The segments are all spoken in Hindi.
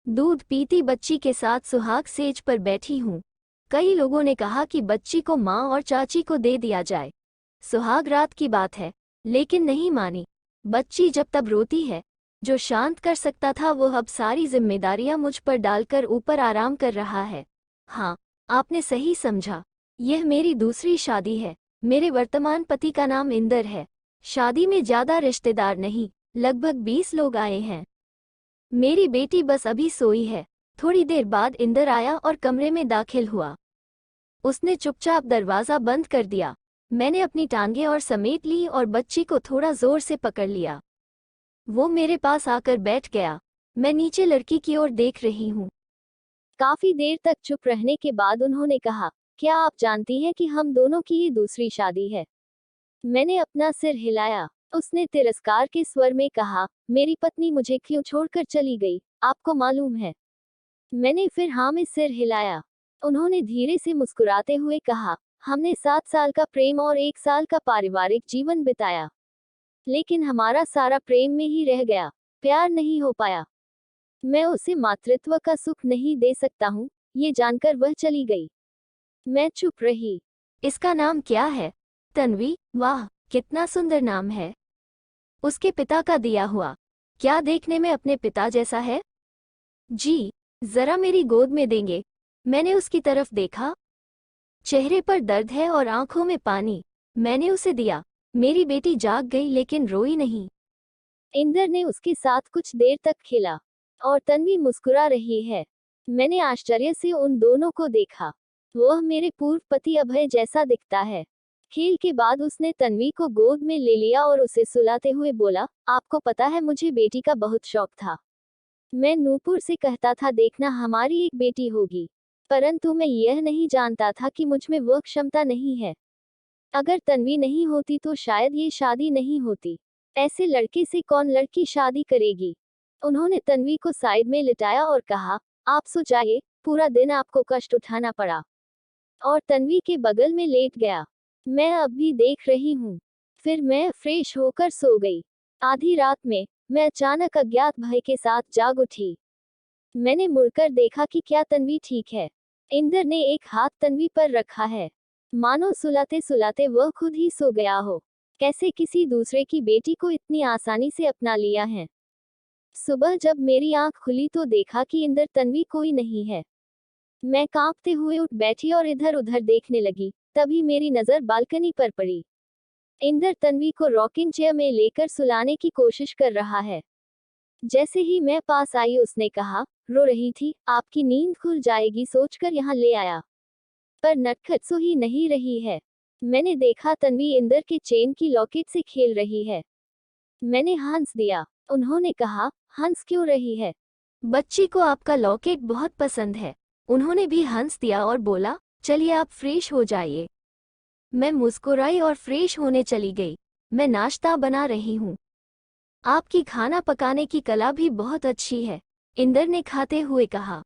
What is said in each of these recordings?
दूध पीती बच्ची के साथ सुहाग सेज पर बैठी हूँ। कई लोगों ने कहा कि बच्ची को माँ और चाची को दे दिया जाए। सुहाग रात की बात है, लेकिन नहीं मानी। बच्ची जब तब रोती है। जो शांत कर सकता था वो अब सारी जिम्मेदारियां मुझ पर डालकर ऊपर आराम कर रहा है। हाँ, आपने सही समझा। यह मेरी दूसरी शादी है। मेरे वर्तमान पति का नाम इंदर है। शादी में ज्यादा रिश्तेदार नहीं, लगभग 20 लोग आए हैं। मेरी बेटी बस अभी सोई है। थोड़ी देर बाद इंदर आया और कमरे में दाखिल हुआ। उसने चुपचाप दरवाज़ा बंद कर दिया। मैंने अपनी टांगें और समेट ली और बच्ची को थोड़ा जोर से पकड़ लिया। वो मेरे पास आकर बैठ गया। मैं नीचे लड़की की ओर देख रही हूँ। काफी देर तक चुप रहने के बाद उन्होंने कहा, क्या आप जानती हैं कि हम दोनों की ये दूसरी शादी है? मैंने अपना सिर हिलाया। उसने तिरस्कार के स्वर में कहा, मेरी पत्नी मुझे क्यों छोड़कर चली गई, आपको मालूम है? मैंने फिर हाँ में सिर हिलाया। उन्होंने धीरे से मुस्कुराते हुए कहा, हमने 7 साल का प्रेम और 1 साल का पारिवारिक जीवन बिताया, लेकिन हमारा सारा प्रेम में ही रह गया, प्यार नहीं हो पाया। मैं उसे मातृत्व का सुख नहीं दे सकता हूँ, ये जानकर वह चली गई। मैं चुप रही। इसका नाम क्या है? तन्वी। वाह, कितना सुंदर नाम है। उसके पिता का दिया हुआ। क्या देखने में अपने पिता जैसा है? जी। जरा मेरी गोद में देंगे? मैंने उसकी तरफ देखा। चेहरे पर दर्द है और आंखों में पानी। मैंने उसे दिया। मेरी बेटी जाग गई लेकिन रोई नहीं। इंदर ने उसके साथ कुछ देर तक खेला और तन्वी मुस्कुरा रही है। मैंने आश्चर्य से उन दोनों को देखा। वह मेरे पूर्व पति अभय जैसा दिखता है। खेल के बाद उसने तन्वी को गोद में ले लिया और उसे सुलाते हुए बोला, आपको पता है मुझे बेटी का बहुत शौक था। मैं नूपुर से कहता था देखना हमारी एक बेटी होगी, परंतु मैं यह नहीं जानता था कि मुझ में वह क्षमता नहीं है। अगर तन्वी नहीं होती तो शायद ये शादी नहीं होती। ऐसे लड़के से कौन लड़की शादी करेगी? उन्होंने तन्वी को साइड में लिटाया और कहा, आप सो जाइए, पूरा दिन आपको कष्ट उठाना पड़ा। और तन्वी के बगल में लेट गया। मैं अब भी देख रही हूँ। फिर मैं फ्रेश होकर सो गई। आधी रात में मैं अचानक अज्ञात भय के साथ जाग उठी। मैंने मुड़कर देखा कि क्या तन्वी ठीक है। इंदर ने एक हाथ तन्वी पर रखा है, मानो सुलाते सुलाते वह खुद ही सो गया हो। कैसे किसी दूसरे की बेटी को इतनी आसानी से अपना लिया है। सुबह जब मेरी आंख खुली तो देखा कि इंदर तन्वी कोई नहीं है। मैं कांपते हुए उठ बैठी और इधर उधर देखने लगी। तभी मेरी नजर बालकनी पर पड़ी। इंदर तन्वी को रॉकिंग चेयर में लेकर सुलाने की कोशिश कर रहा है। जैसे ही मैं पास आई उसने कहा, रो रही थी, आपकी नींद खुल जाएगी सोचकर यहाँ ले आया। पर नटखट सो ही नहीं रही है। मैंने देखा तन्वी इंदर के चेन की लॉकेट से खेल रही है। मैंने हंस दिया। उन्होंने कहा, हंस क्यों रही है? बच्ची को आपका लॉकेट बहुत पसंद है। उन्होंने भी हंस दिया और बोला, चलिए आप फ्रेश हो जाइए। मैं मुस्कुराई और फ्रेश होने चली गई। मैं नाश्ता बना रही हूँ। आपकी खाना पकाने की कला भी बहुत अच्छी है, इंदर ने खाते हुए कहा।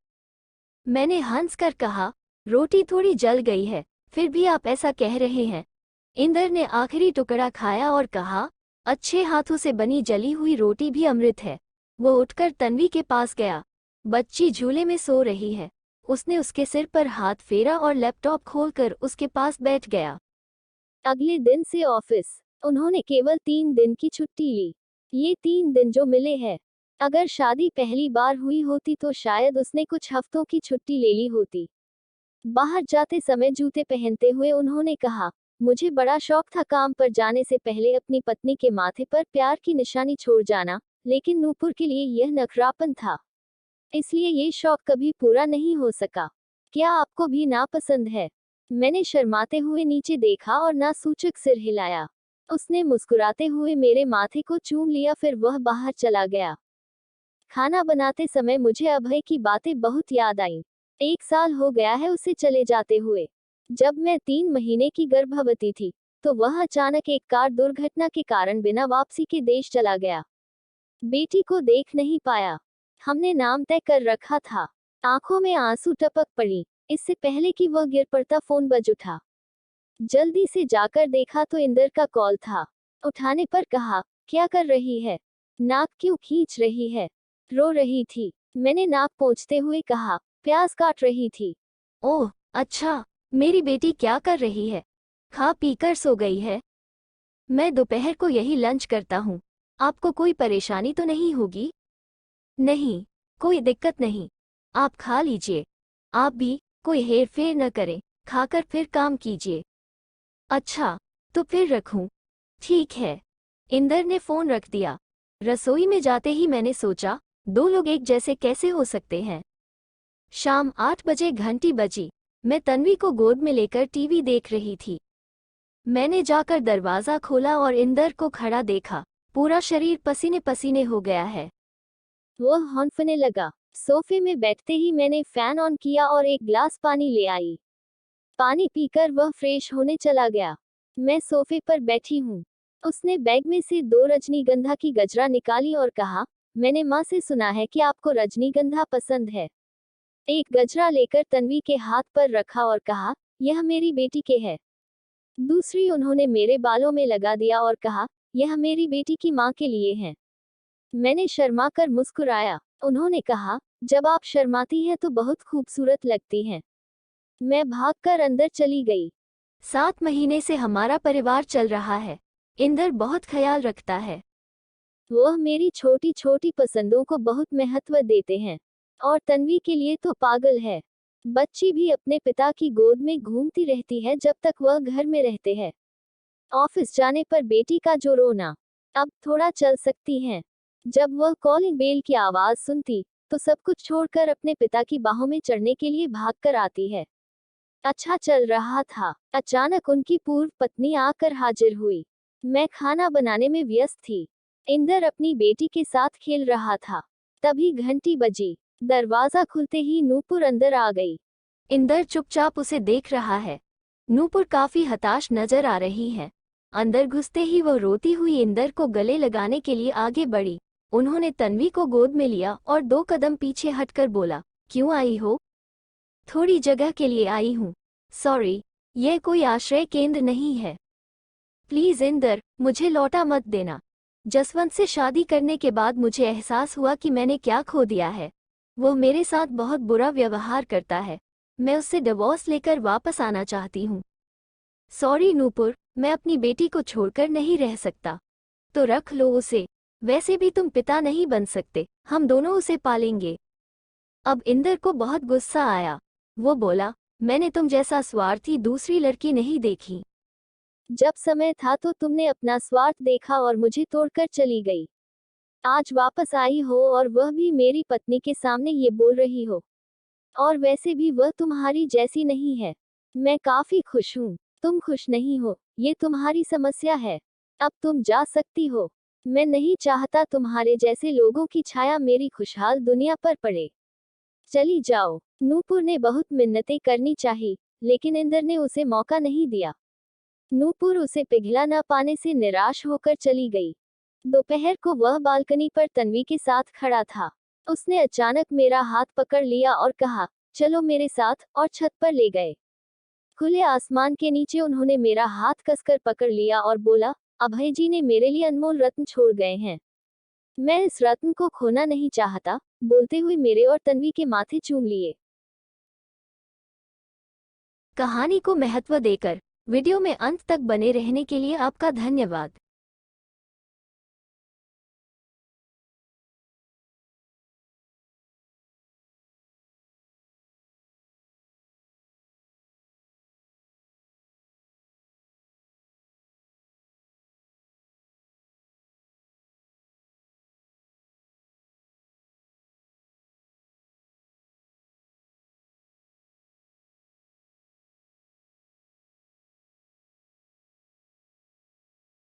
मैंने हंसकर कहा, रोटी थोड़ी जल गई है, फिर भी आप ऐसा कह रहे हैं। इंदर ने आखिरी टुकड़ा खाया और कहा, अच्छे हाथों से बनी जली हुई रोटी भी अमृत है। वो उठकर तन्वी के पास गया। बच्ची झूले में सो रही है। उसने उसके सिर पर हाथ फेरा और लैपटॉप खोलकर उसके पास बैठ गया। अगले दिन से ऑफिस। उन्होंने केवल 3 दिन की छुट्टी ली। ये 3 दिन जो मिले हैं। अगर शादी पहली बार हुई होती तो शायद उसने कुछ हफ्तों की छुट्टी ले ली होती। बाहर जाते समय जूते पहनते हुए उन्होंने कहा, मुझे बड़ा शौक था काम पर जाने से पहले अपनी पत्नी के माथे पर प्यार की निशानी छोड़ जाना, लेकिन नूपुर के लिए यह नखरापन था। इसलिए ये शौक कभी पूरा नहीं हो सका। क्या आपको भी नापसंद है? मैंने शर्माते हुए नीचे देखा और ना सूचक सिर हिलाया। उसने मुस्कुराते हुए मेरे माथे को चूम लिया, फिर वह बाहर चला गया। खाना बनाते समय मुझे अभय की बातें बहुत याद आईं। 1 साल हो गया है उसे चले जाते हुए। जब मैं 3 महीने की गर्भवती थी, तो वह अचानक एक कार दुर्घटना के कारण बिना वापसी के देश चला गया। बेटी को देख नहीं पाया। हमने नाम तय कर रखा था। आंखों में आंसू टपक पड़ी। इससे पहले कि वह गिर पड़ता फोन बज उठा। जल्दी से जाकर देखा तो इंदर का कॉल था। उठाने पर कहा, क्या कर रही है? नाक क्यों खींच रही है? रो रही थी। मैंने नाक पोंछते हुए कहा। प्याज काट रही थी। ओह, अच्छा। मेरी बेटी क्या कर रही है? खा पीकर सो गई है? मैं दोपहर को यही लंच करता हूँ। आपको कोई परेशानी तो नहीं होगी? नहीं, कोई दिक्कत नहीं। आप खा लीजिए। आप भी कोई हेरफेर न करें, खाकर फिर काम कीजिए। अच्छा, तो फिर रखूं? ठीक है। इंदर ने फोन रख दिया। रसोई में जाते ही मैंने सोचा, दो लोग एक जैसे कैसे हो सकते हैं। शाम 8 बजे घंटी बजी। मैं तन्वी को गोद में लेकर टीवी देख रही थी। मैंने जाकर दरवाजा खोला और इंदर को खड़ा देखा। पूरा शरीर पसीने पसीने हो गया है। वह हौंफने लगा। सोफे में बैठते ही मैंने फैन ऑन किया और एक ग्लास पानी ले आई। पानी पीकर वह फ्रेश होने चला गया। मैं सोफे पर बैठी हूँ। उसने बैग में से 2 रजनीगंधा की गजरा निकाली और कहा, मैंने माँ से सुना है कि आपको रजनीगंधा पसंद है। एक गजरा लेकर तन्वी के हाथ पर रखा और कहा, यह मेरी बेटी के है। दूसरी उन्होंने मेरे बालों में लगा दिया और कहा, यह मेरी बेटी की माँ के लिए है। मैंने शर्माकर मुस्कुराया। उन्होंने कहा, जब आप शर्माती हैं तो बहुत खूबसूरत लगती हैं। मैं भागकर अंदर चली गई। 7 महीने से हमारा परिवार चल रहा है। इंदर बहुत ख्याल रखता है। वह मेरी छोटी छोटी पसंदों को बहुत महत्व देते हैं। और तन्वी के लिए तो पागल है। बच्ची भी अपने पिता की गोद में घूमती रहती है जब तक वह घर में रहते हैं। ऑफिस जाने पर बेटी का जो रोना। अब थोड़ा चल सकती हैं। जब वह कॉलिंग बेल की आवाज सुनती, तो सब कुछ छोड़कर अपने पिता की बाहों में चढ़ने के लिए भागकर आती है। अच्छा चल रहा था। अचानक उनकी पूर्व पत्नी आकर हाजिर हुई। मैं खाना बनाने में व्यस्त थी। इंदर अपनी बेटी के साथ खेल रहा था। तभी घंटी बजी। दरवाजा खुलते ही नूपुर अंदर आ गई। इंदर चुपचाप उसे देख रहा है। नूपुर काफी हताश नजर आ रही है। अंदर घुसते ही वह रोती हुई इंदर को गले लगाने के लिए आगे बढ़ी। उन्होंने तन्वी को गोद में लिया और 2 कदम पीछे हटकर बोला, क्यों आई हो? थोड़ी जगह के लिए आई हूँ। सॉरी, यह कोई आश्रय केंद्र नहीं है। प्लीज इंदर, मुझे लौटा मत देना। जसवंत से शादी करने के बाद मुझे एहसास हुआ कि मैंने क्या खो दिया है। वो मेरे साथ बहुत बुरा व्यवहार करता है। मैं उससे डिवोर्स लेकर वापस आना चाहती हूँ। सॉरी नूपुर, मैं अपनी बेटी को छोड़कर नहीं रह सकता। तो रख लो उसे। वैसे भी तुम पिता नहीं बन सकते, हम दोनों उसे पालेंगे। अब इंदर को बहुत गुस्सा आया। वो बोला, मैंने तुम जैसा स्वार्थी दूसरी लड़की नहीं देखी। जब समय था तो तुमने अपना स्वार्थ देखा और मुझे तोड़कर चली गई। आज वापस आई हो और वह भी मेरी पत्नी के सामने ये बोल रही हो। और वैसे भी वह तुम्हारी जैसी नहीं है। मैं काफी खुश हूँ। तुम खुश नहीं हो, ये तुम्हारी समस्या है। अब तुम जा सकती हो। मैं नहीं चाहता तुम्हारे जैसे लोगों की छाया मेरी खुशहाल दुनिया पर पड़े। चली जाओ। नूपुर ने बहुत मिन्नतें करनी चाही, लेकिन इंदर ने उसे मौका नहीं दिया। नूपुर उसे पिघला न पाने से निराश होकर चली गई। दोपहर को वह बालकनी पर तन्वी के साथ खड़ा था। उसने अचानक मेरा हाथ पकड़ लिया और कहा, चलो मेरे साथ, और छत पर ले गए। खुले आसमान के नीचे उन्होंने मेरा हाथ कसकर पकड़ लिया और बोला, अभय जी ने मेरे लिए अनमोल रत्न छोड़ गए हैं। मैं इस रत्न को खोना नहीं चाहता, बोलते हुए मेरे और तन्वी के माथे चूम लिए। कहानी को महत्व देकर वीडियो में अंत तक बने रहने के लिए आपका धन्यवाद।